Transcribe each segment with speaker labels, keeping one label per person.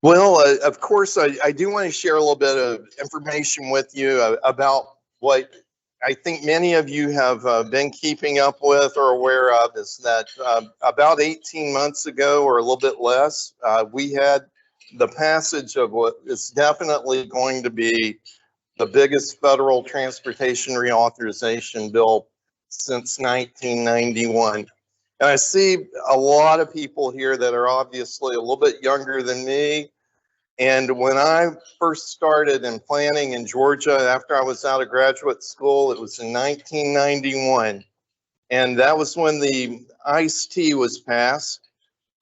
Speaker 1: Well, of course, I do want to share a little bit of information with you about what I think many of you have been keeping up with or aware of is that about 18 months ago or a little bit less, we had the passage of what is definitely going to be the biggest federal transportation reauthorization bill since 1991. And I see a lot of people here that are obviously a little bit younger than me. And when I first started in planning in Georgia, after I was out of graduate school, it was in 1991. And that was when the ICE-T was passed.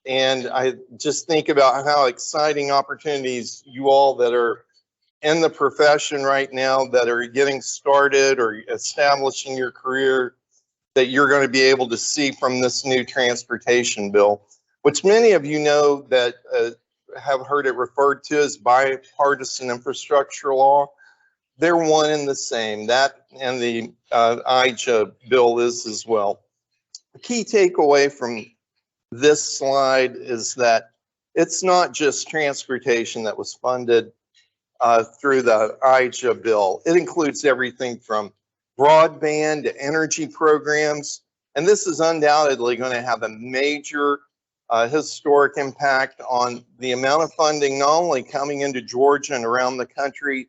Speaker 1: And I just think about how exciting opportunities you all that are in the profession right now, that are getting started or establishing your career, that you're going to be able to see from this new transportation bill, which many of you know that have heard it referred to as bipartisan infrastructure law. They're one and the same. That and the IIJA bill is as well. The key takeaway from this slide is that it's not just transportation that was funded through the IIJA bill. It includes everything from broadband to energy programs. And this is undoubtedly going to have a major historic impact on the amount of funding not only coming into Georgia and around the country,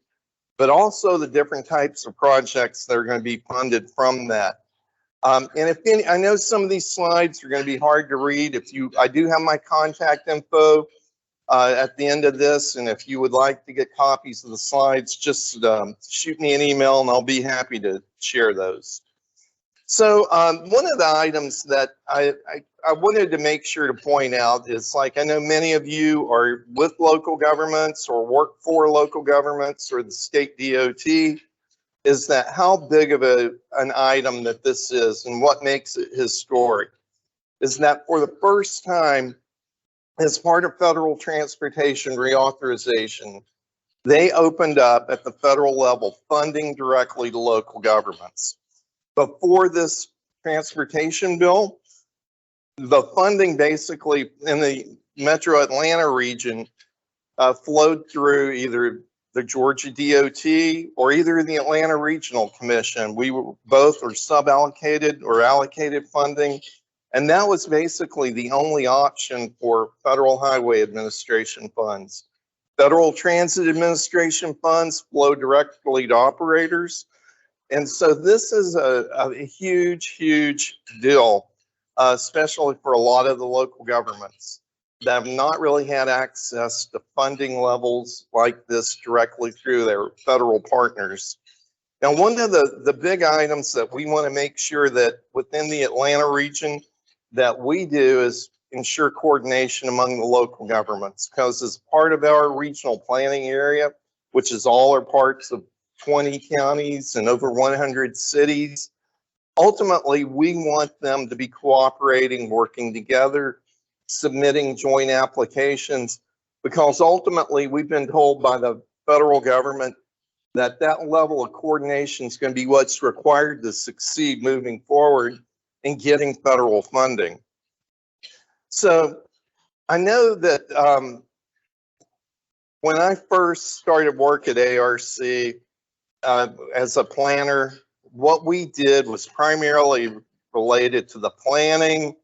Speaker 1: but also the different types of projects that are going to be funded from that. And if any, I know some of these slides are going to be hard to read. I do have my contact info at the end of this, and if you would like to get copies of the slides, just shoot me an email and I'll be happy to share those. So one of the items that I wanted to make sure to point out is, like, I know many of you are with local governments or work for local governments or the state DOT, is that how big of an item that this is and what makes it historic is that for the first time, as part of federal transportation reauthorization, they opened up at the federal level funding directly to local governments. Before this transportation bill, the funding basically in the metro Atlanta region flowed through either the Georgia DOT or either the Atlanta Regional Commission. We were both or sub-allocated or allocated funding. And that was basically the only option for Federal Highway Administration funds. Federal Transit Administration funds flow directly to operators. And so this is a huge, huge deal, especially for a lot of the local governments that have not really had access to funding levels like this directly through their federal partners. Now, one of the big items that we want to make sure that within the Atlanta region that we do is ensure coordination among the local governments, because as part of our regional planning area, which is all our parts of 20 counties and over 100 cities, ultimately we want them to be cooperating, working together, submitting joint applications, because ultimately we've been told by the federal government that that level of coordination is going to be what's required to succeed moving forward in getting federal funding. So I know that when I first started work at ARC as a planner, what we did was primarily related to the planning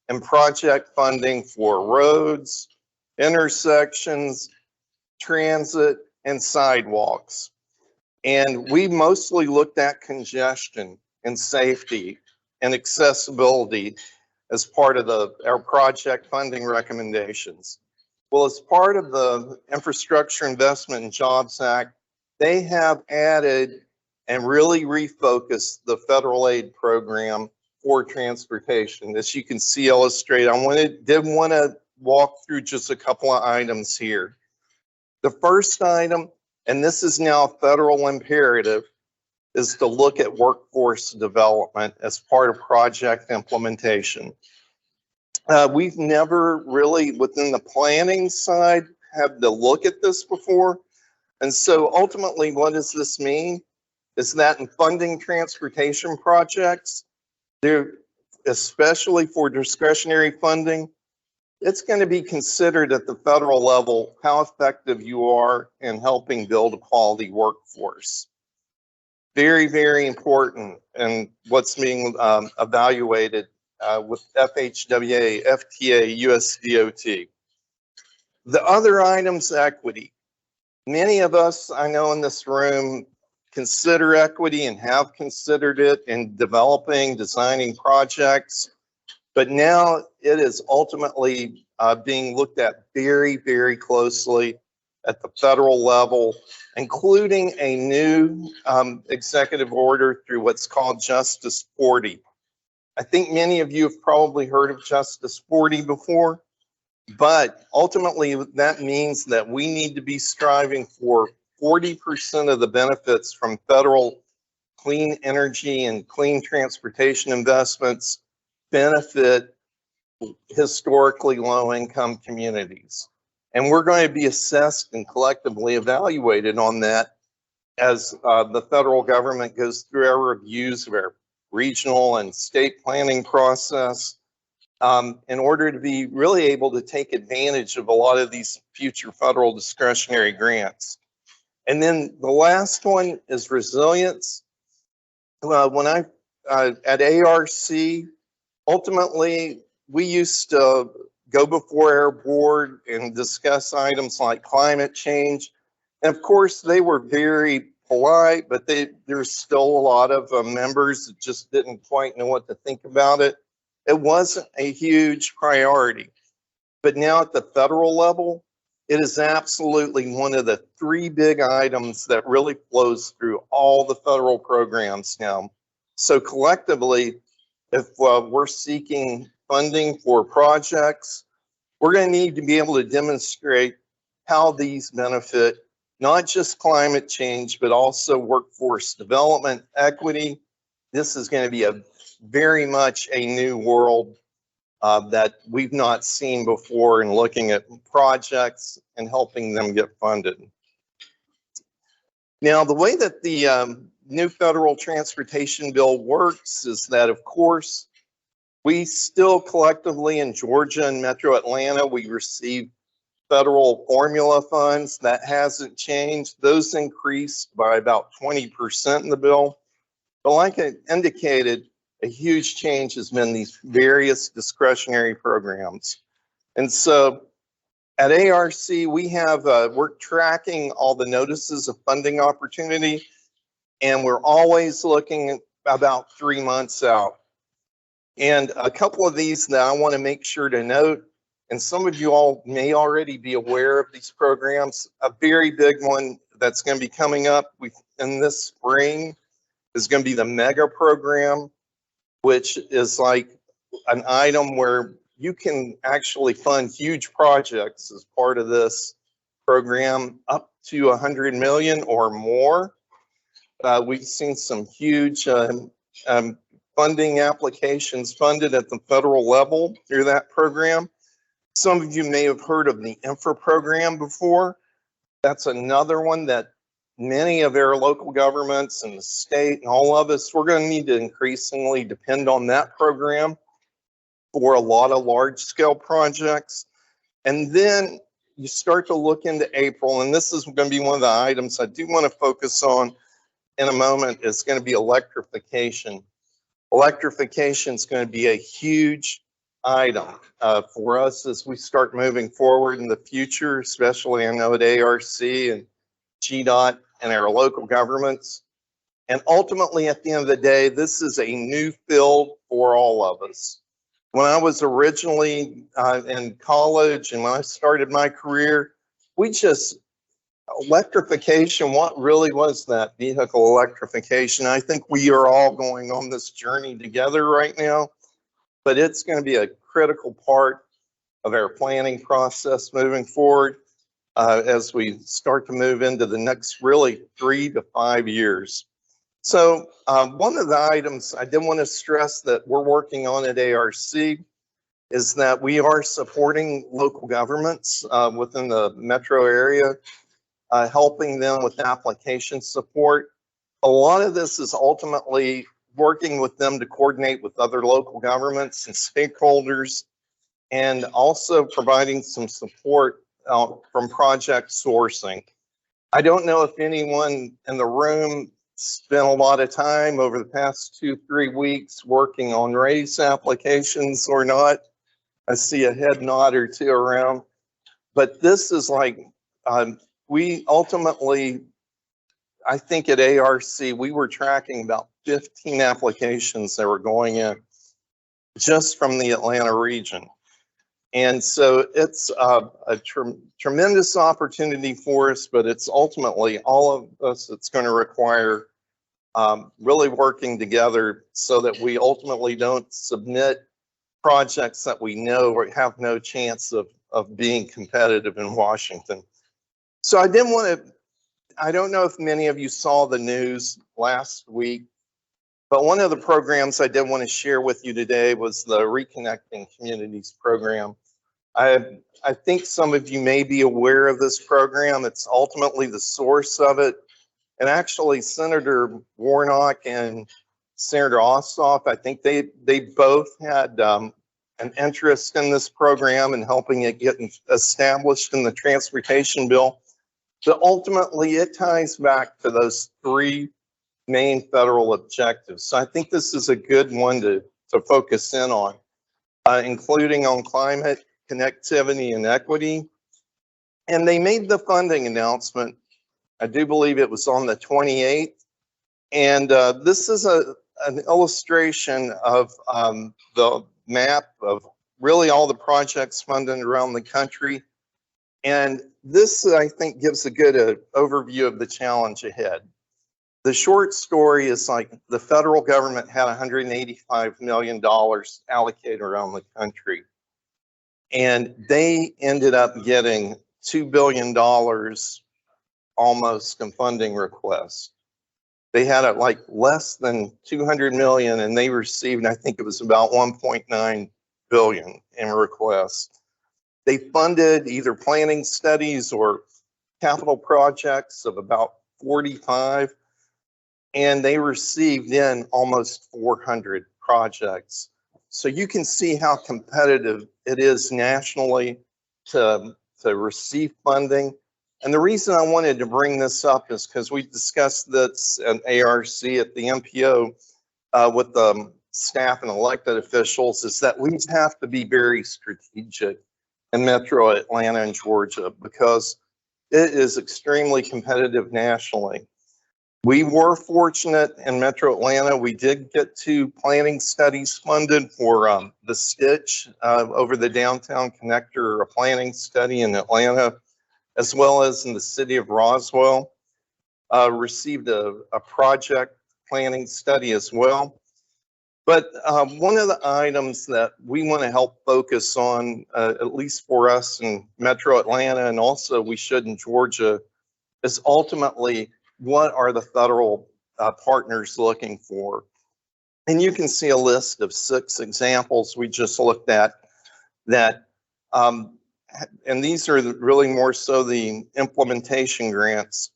Speaker 1: and project funding for roads, intersections, transit, and sidewalks. And we mostly looked at congestion and safety and accessibility as part of our project funding recommendations. Well, as part of the Infrastructure Investment and Jobs Act, they have added and really refocused the federal aid program for transportation. As you can see illustrated, I did want to walk through just a couple of items here. The first item, and this is now a federal imperative, is to look at workforce development as part of project implementation. We've never really, within the planning side, had to look at this before. And so ultimately, what does this mean? Is that in funding transportation projects, especially for discretionary funding, it's going to be considered at the federal level how effective you are in helping build a quality workforce. Very, very important, and what's being evaluated with FHWA, FTA, USDOT. The other items, equity. Many of us, I know in this room, consider equity and have considered it in developing, designing projects, but now it is ultimately being looked at very, very closely at the federal level, including a new executive order through what's called Justice 40. I think many of you have probably heard of Justice 40 before. But ultimately, that means that we need to be striving for 40% of the benefits from federal clean energy and clean transportation investments benefit historically low-income communities. And we're going to be assessed and collectively evaluated on that as the federal government goes through our reviews of our regional and state planning process, in order to be really able to take advantage of a lot of these future federal discretionary grants. And then the last one is resilience. When I, at ARC, ultimately, we used to go before our board and discuss items like climate change. And of course, they were very polite, but there's still a lot of members that just didn't quite know what to think about it. It wasn't a huge priority, but now at the federal level, it is absolutely one of the three big items that really flows through all the federal programs now. So collectively, if we're seeking funding for projects, we're going to need to be able to demonstrate how these benefit not just climate change, but also workforce development, equity. This is going to be a very much a new world that we've not seen before in looking at projects and helping them get funded. Now, the way that the new federal transportation bill works is that, of course, we still collectively in Georgia and Metro Atlanta, we receive federal formula funds. That hasn't changed. Those increased by about 20% in the bill. But like I indicated, a huge change has been these various discretionary programs. And so at ARC, we have, we're tracking all the notices of funding opportunity, and we're always looking about 3 months out. And a couple of these that I want to make sure to note, and some of you all may already be aware of these programs, a very big one that's going to be coming up in this spring is going to be the MEGA program, which is like an item where you can actually fund huge projects as part of this program, up to 100 million or more. We've seen some huge funding applications funded at the federal level through that program. Some of you may have heard of the INFRA program before. That's another one that many of our local governments and the state and all of us, we're going to need to increasingly depend on that program for a lot of large scale projects. And then you start to look into April, and this is going to be one of the items I do want to focus on in a moment, is going to be electrification. Electrification is going to be a huge item for us as we start moving forward in the future, especially I know at ARC and GDOT and our local governments. And ultimately, at the end of the day, this is a new field for all of us. When I was originally in college and when I started my career, electrification, what really was that vehicle electrification? I think we are all going on this journey together right now, but it's going to be a critical part of our planning process moving forward as we start to move into the next really 3 to 5 years. So one of the items I did want to stress that we're working on at ARC is that we are supporting local governments within the metro area, helping them with application support. A lot of this is ultimately working with them to coordinate with other local governments and stakeholders and also providing some support from project sourcing. I don't know if anyone in the room spent a lot of time over the past 2-3 weeks working on race applications or not. I see a head nod or two around, but this is like, we ultimately, I think at ARC, we were tracking about 15 applications that were going in just from the Atlanta region. And so it's a tremendous opportunity for us, but it's ultimately all of us that's going to require really working together so that we ultimately don't submit projects that we know or have no chance of being competitive in Washington. So I didn't want to, I don't know if many of you saw the news last week, but one of the programs I did want to share with you today was the Reconnecting Communities program. I think some of you may be aware of this program. It's ultimately the source of it. And actually, Senator Warnock and Senator Ossoff, I think they both had an interest in this program and helping it get established in the transportation bill. But ultimately, it ties back to those three main federal objectives. So I think this is a good one to focus in on, including on climate, connectivity, and equity. And they made the funding announcement. I do believe it was on the 28th. And this is an illustration of the map of really all the projects funded around the country. And this, I think, gives a good overview of the challenge ahead. The short story is like the federal government had $185 million allocated around the country. And they ended up getting $2 billion almost in funding requests. They had it like less than 200 million and they received, I think it was about 1.9 billion in requests. They funded either planning studies or capital projects of about 45, and they received in almost 400 projects. So you can see how competitive it is nationally to receive funding. And the reason I wanted to bring this up is because we discussed this at ARC at the MPO with the staff and elected officials, is that we have to be very strategic in Metro Atlanta and Georgia because it is extremely competitive nationally. We were fortunate in Metro Atlanta. We did get 2 planning studies funded for the Stitch over the downtown connector, a planning study in Atlanta, as well as in the city of Roswell. Received a project planning study as well. But one of the items that we want to help focus on, at least for us in Metro Atlanta, and also we should in Georgia, is ultimately what are the federal partners looking for? And you can see a list of 6 examples we just looked at that, and these are really more so the implementation grants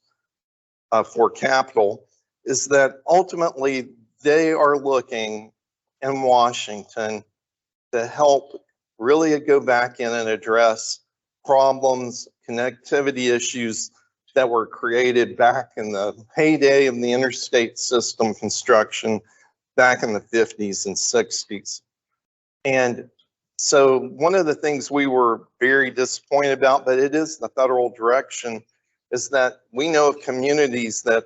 Speaker 1: for capital, is that ultimately they are looking in Washington to help really go back in and address problems, connectivity issues that were created back in the heyday of the interstate system construction back in the 50s and 60s. And so one of the things we were very disappointed about, but it is the federal direction, is that we know of communities that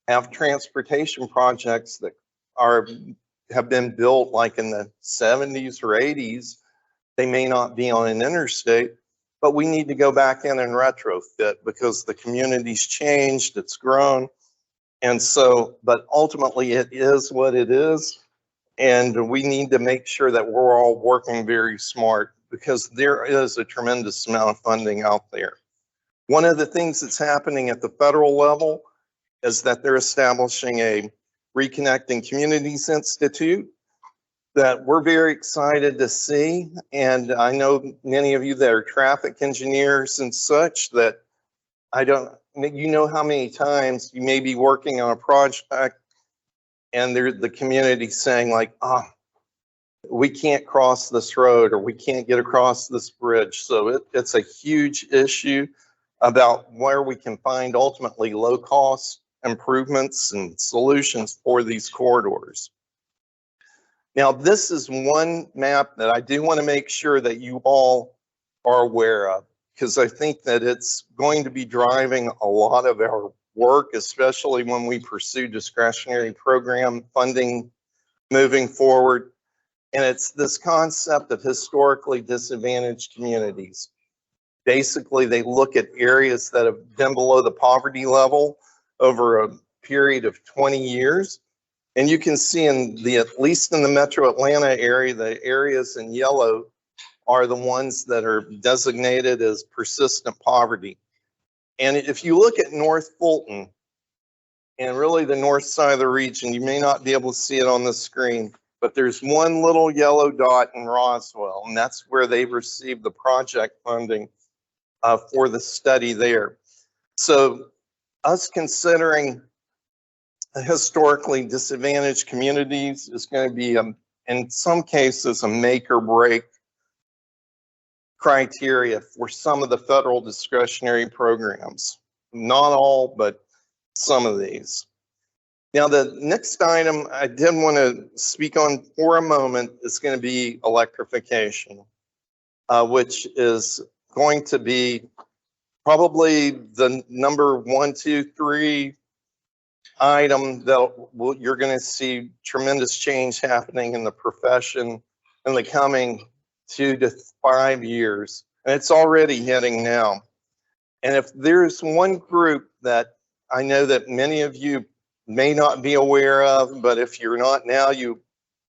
Speaker 1: have transportation projects that have been built like in the 70s or 80s. They may not be on an interstate, but we need to go back in and retrofit because the community's changed, it's grown. And so, but ultimately it is what it is. And we need to make sure that we're all working very smart because there is a tremendous amount of funding out there. One of the things that's happening at the federal level is that they're establishing a Reconnecting Communities Institute that we're very excited to see. And I know many of you that are traffic engineers and such that you know how many times you may be working on a project and the community saying like, we can't cross this road or we can't get across this bridge. So it's a huge issue about where we can find ultimately low cost improvements and solutions for these corridors. Now, this is one map that I do want to make sure that you all are aware of, because I think that it's going to be driving a lot of our work, especially when we pursue discretionary program funding moving forward. And it's this concept of historically disadvantaged communities. Basically, they look at areas that have been below the poverty level over a period of 20 years. And you can see at least in the metro Atlanta area, the areas in yellow are the ones that are designated as persistent poverty. And if you look at North Fulton and really the north side of the region, you may not be able to see it on the screen, but there's one little yellow dot in Roswell, and that's where they've received the project funding for the study there. So us considering historically disadvantaged communities is going to be, in some cases, a make or break criteria for some of the federal discretionary programs. Not all, but some of these. Now, the next item I did want to speak on for a moment is going to be electrification, which is going to be probably the number 1, 2, 3 item that you're going to see tremendous change happening in the profession in the coming 2 to 5 years. And it's already hitting now. And if there's one group that I know that many of you may not be aware of, but if you're not now, you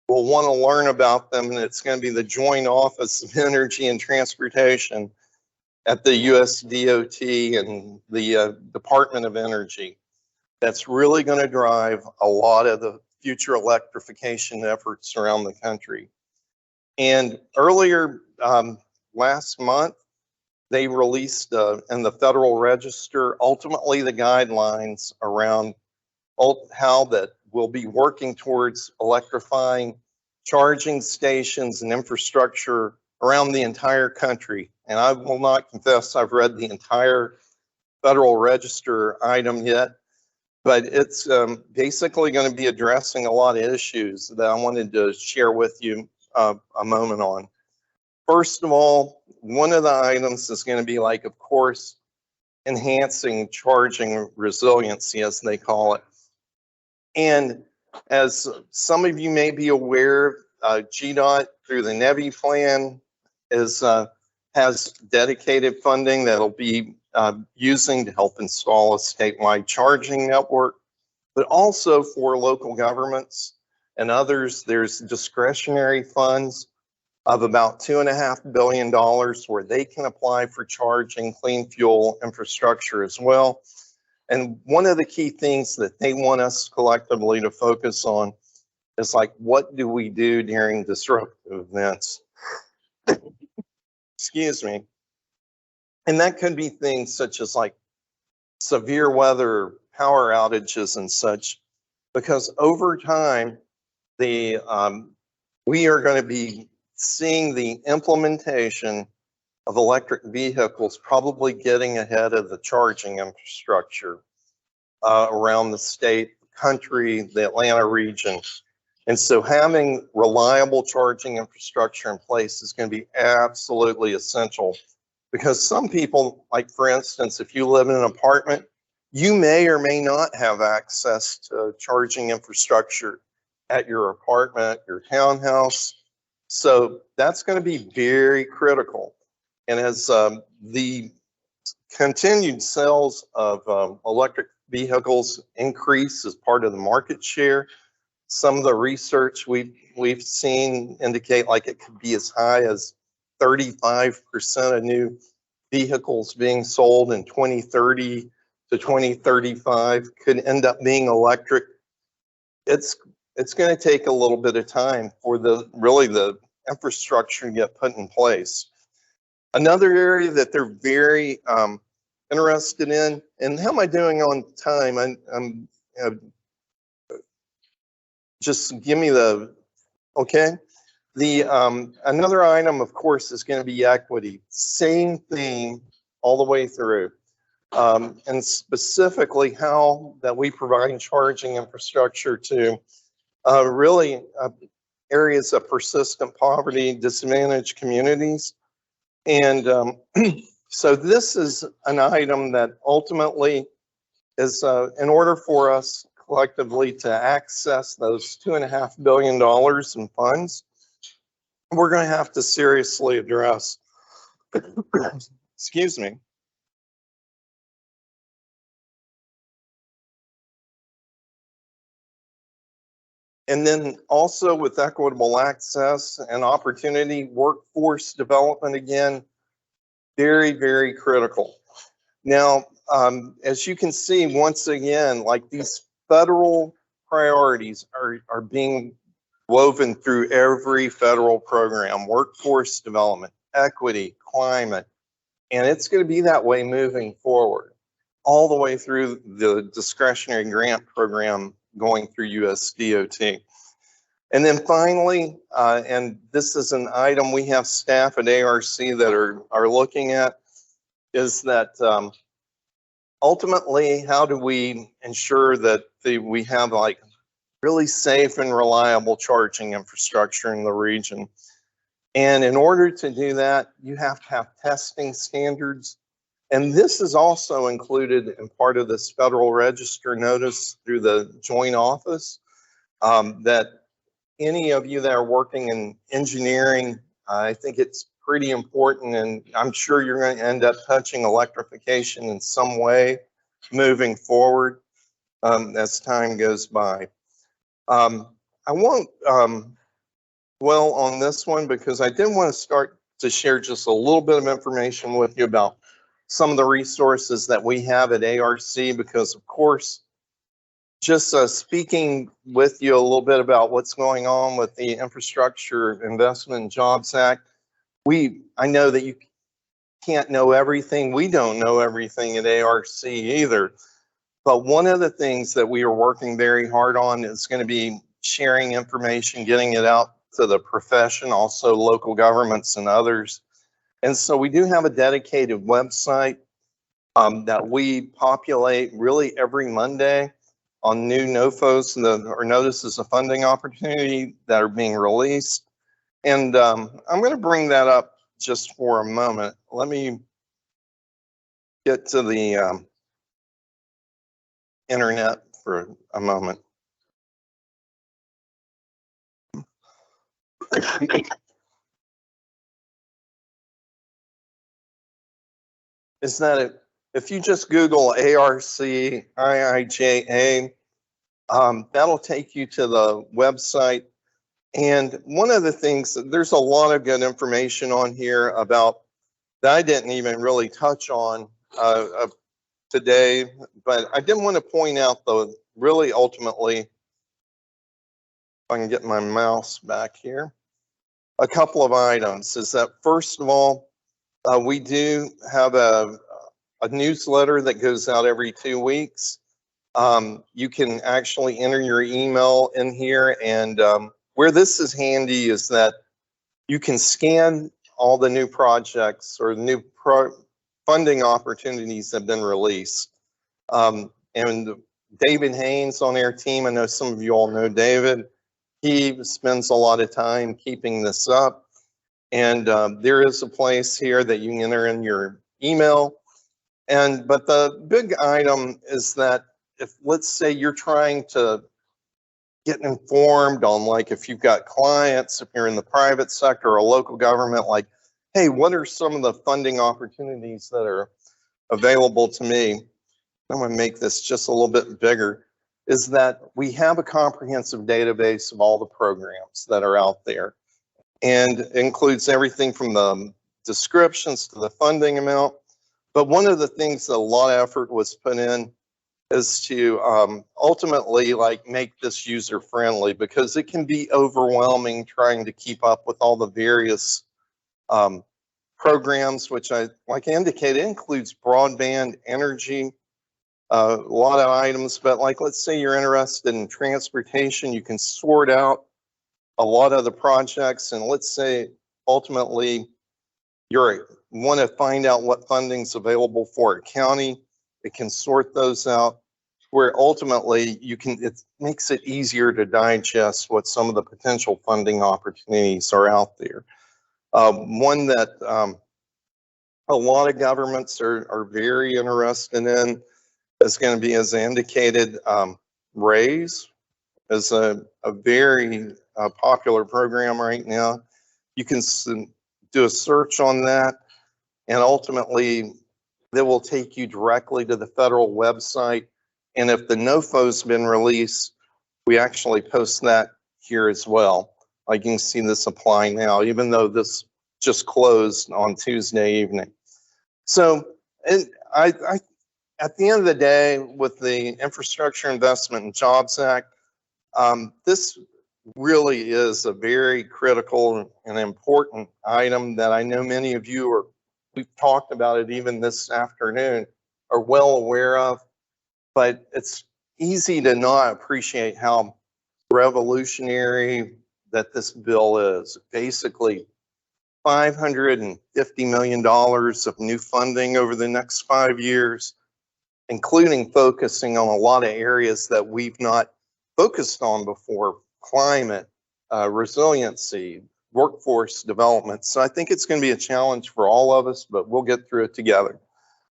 Speaker 1: will want to learn about them, and it's going to be the Joint Office of Energy and Transportation at the US DOT and the Department of Energy. That's really going to drive a lot of the future electrification efforts around the country. And earlier last month, they released in the Federal Register, ultimately the guidelines around how that we'll be working towards electrifying charging stations and infrastructure around the entire country. And I will not confess I've read the entire Federal Register item yet, but it's basically going to be addressing a lot of issues that I wanted to share with you a moment on. First of all, one of the items is going to be like, of course, enhancing charging resiliency, as they call it. And as some of you may be aware, GDOT through the NEVI plan has dedicated funding that'll be using to help install a statewide charging network, but also for local governments and others, there's discretionary funds of about $2.5 billion where they can apply for charging clean fuel infrastructure as well. And one of the key things that they want us collectively to focus on is like, what do we do during disruptive events? Excuse me. And that could be things such as like severe weather, power outages and such, because over time, we are going to be seeing the implementation of electric vehicles probably getting ahead of the charging infrastructure around the state, country, the Atlanta region. And so having reliable charging infrastructure in place is going to be absolutely essential, because some people, like for instance, if you live in an apartment, you may or may not have access to charging infrastructure at your apartment, your townhouse. So that's going to be very critical. And as the continued sales of electric vehicles increase as part of the market share, some of the research we've seen indicate like it could be as high as 35% of new vehicles being sold in 2030 to 2035 could end up being electric. It's going to take a little bit of time for the infrastructure to get put in place. Another area that they're very interested in, and how am I doing on time? I'm just give me the, okay. Another item, of course, is going to be equity. Same theme all the way through. And specifically how that we provide charging infrastructure to really areas of persistent poverty, disadvantaged communities. And so this is an item that ultimately is in order for us collectively to access those $2.5 billion in funds, we're going to have to seriously address, excuse me. And then also with equitable access and opportunity, workforce development, again, very, very critical. Now, as you can see, once again, like these federal priorities are being woven through every federal program: workforce development, equity, climate, and it's going to be that way moving forward, all the way through the discretionary grant program going through USDOT. And then finally, and this is an item we have staff at ARC that are looking at, is that ultimately, how do we ensure that we have like really safe and reliable charging infrastructure in the region? And in order to do that, you have to have testing standards. And this is also included in part of this Federal Register notice through the joint office, that any of you that are working in engineering, I think it's pretty important, and I'm sure you're going to end up touching electrification in some way moving forward as time goes by. I won't dwell on this one because I did want to start to share just a little bit of information with you about some of the resources that we have at ARC, because of course, just speaking with you a little bit about what's going on with the Infrastructure Investment and Jobs Act, I know that you can't know everything. We don't know everything at ARC either. But one of the things that we are working very hard on is going to be sharing information, getting it out to the profession, also local governments and others. And so we do have a dedicated website that we populate really every Monday on new NOFOs or notices of funding opportunity that are being released. And I'm going to bring that up just for a moment. Let me get to the internet for a moment. Is that it? If you just Google ARC IIJA, that'll take you to the website. And one of the things, there's a lot of good information on here about that I didn't even really touch on today, but I did want to point out though, really ultimately, if I can get my mouse back here, a couple of items is that first of all, we do have a newsletter that goes out every 2 weeks. You can actually enter your email in here, and where this is handy is that you can scan all the new projects or new funding opportunities that have been released. And David Haynes on our team, I know some of you all know David, he spends a lot of time keeping this up. And there is a place here that you can enter in your email. But the big item is that if, let's say you're trying to get informed on, like, if you've got clients, if you're in the private sector or a local government, like, hey, what are some of the funding opportunities that are available to me? I'm going to make this just a little bit bigger, is that we have a comprehensive database of all the programs that are out there, and includes everything from the descriptions to the funding amount. But one of the things that a lot of effort was put in is to ultimately like make this user friendly, because it can be overwhelming trying to keep up with all the various programs, which I like indicated includes broadband, energy, a lot of items. But like, let's say you're interested in transportation, you can sort out a lot of the projects, and let's say ultimately you want to find out what funding's available for a county, it can sort those out where ultimately it makes it easier to digest what some of the potential funding opportunities are out there. One that a lot of governments are very interested in is going to be, as indicated, RAISE is a very popular program right now. You can do a search on that, and ultimately that will take you directly to the federal website. And if the NOFO's been released, we actually post that here as well. Like you can see this apply now, even though this just closed on Tuesday evening. So, and I at the end of the day, with the Infrastructure Investment and Jobs Act, this really is a very critical and important item that I know many of you we've talked about it even this afternoon, are well aware of, but it's easy to not appreciate how revolutionary that this bill is. Basically, $550 million of new funding over the next 5 years, including focusing on a lot of areas that we've not focused on before: climate, resiliency, workforce development. So I think it's going to be a challenge for all of us, but we'll get through it together.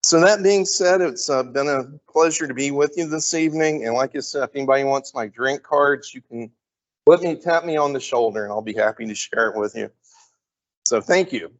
Speaker 1: So that being said, it's been a pleasure to be with you this evening. And like I said, if anybody wants my drink cards, you can tap me on the shoulder and I'll be happy to share it with you. So thank you.